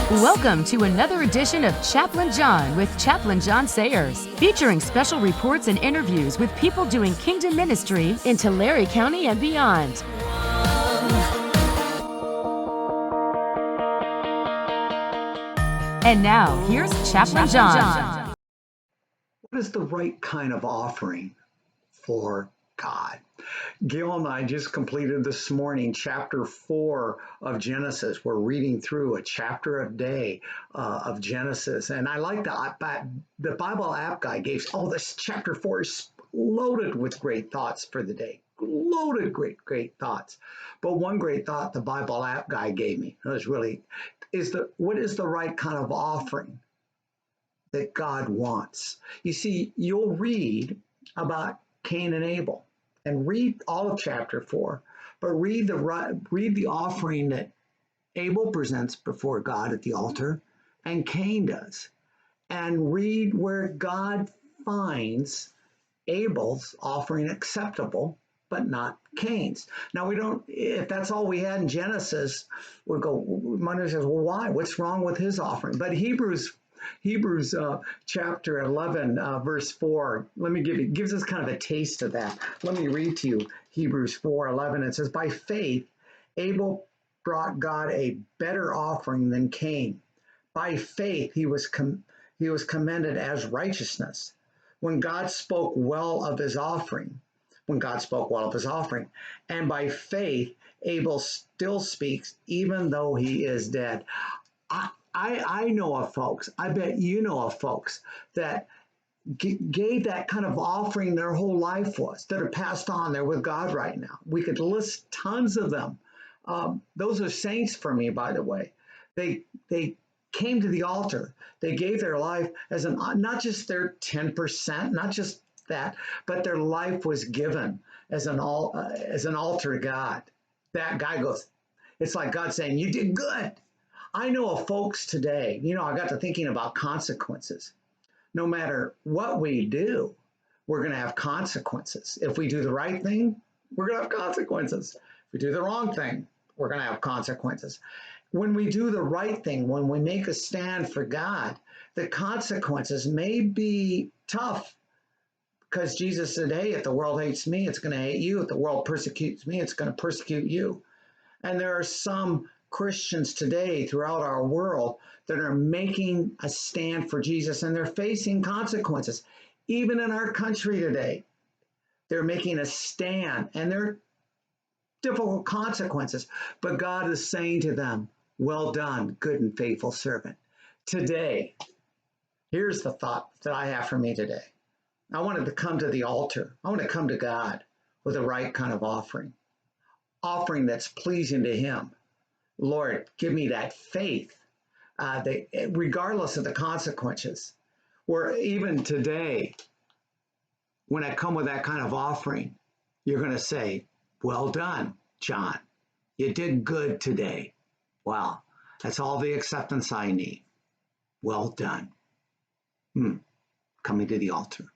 Welcome to another edition of Chaplain John with Chaplain John Sayers, featuring special reports and interviews with people doing kingdom ministry in Tulare County and beyond. And now, here's Chaplain John. What is the right kind of offering for God? Gil and I just completed this morning chapter 4 of Genesis. We're reading through a chapter a day of Genesis. And I like the Bible app guy gave, this chapter 4 is loaded with great thoughts for the day. Loaded great thoughts. But one great thought the Bible app guy gave me was really, what is the right kind of offering that God wants? You see, you'll read about Cain and Abel. And read all of chapter 4, but read the offering that Abel presents before God at the altar, and Cain does. And read where God finds Abel's offering acceptable, but not Cain's. Now if that's all we had in Genesis, Monday says, well, why? What's wrong with his offering? But Hebrews chapter 11, verse 4, gives us kind of a taste of that. Let me read to you Hebrews 4:11. It says, by faith, Abel brought God a better offering than Cain. By faith, he was commended as righteousness when God spoke well of his offering. And by faith, Abel still speaks, even though he is dead. I know of folks, I bet you know of folks that gave that kind of offering their whole life was, that are passed on. They're with God right now. We could list tons of them. Those are saints for me, by the way. They came to the altar. They gave their life as not just their 10%, not just that, but their life was given as an altar to God. That guy goes, it's like God saying, you did good. I know of folks today, I got to thinking about consequences. No matter what we do, we're going to have consequences. If we do the right thing, we're going to have consequences. If we do the wrong thing, we're going to have consequences. When we do the right thing, when we make a stand for God, the consequences may be tough, because Jesus said, hey, if the world hates me, it's going to hate you. If the world persecutes me, it's going to persecute you. And there are some Christians today throughout our world that are making a stand for Jesus, and they're facing consequences. Even in our country today, they're making a stand, and there are difficult consequences. But God is saying to them, well done, good and faithful servant. Today, here's the thought that I have for me today. I wanted to come to the altar. I want to come to God with the right kind of offering that's pleasing to him. Lord, give me that faith, regardless of the consequences. Or even today, when I come with that kind of offering, you're going to say, well done, John. You did good today. Wow, that's all the acceptance I need. Well done. Coming to the altar.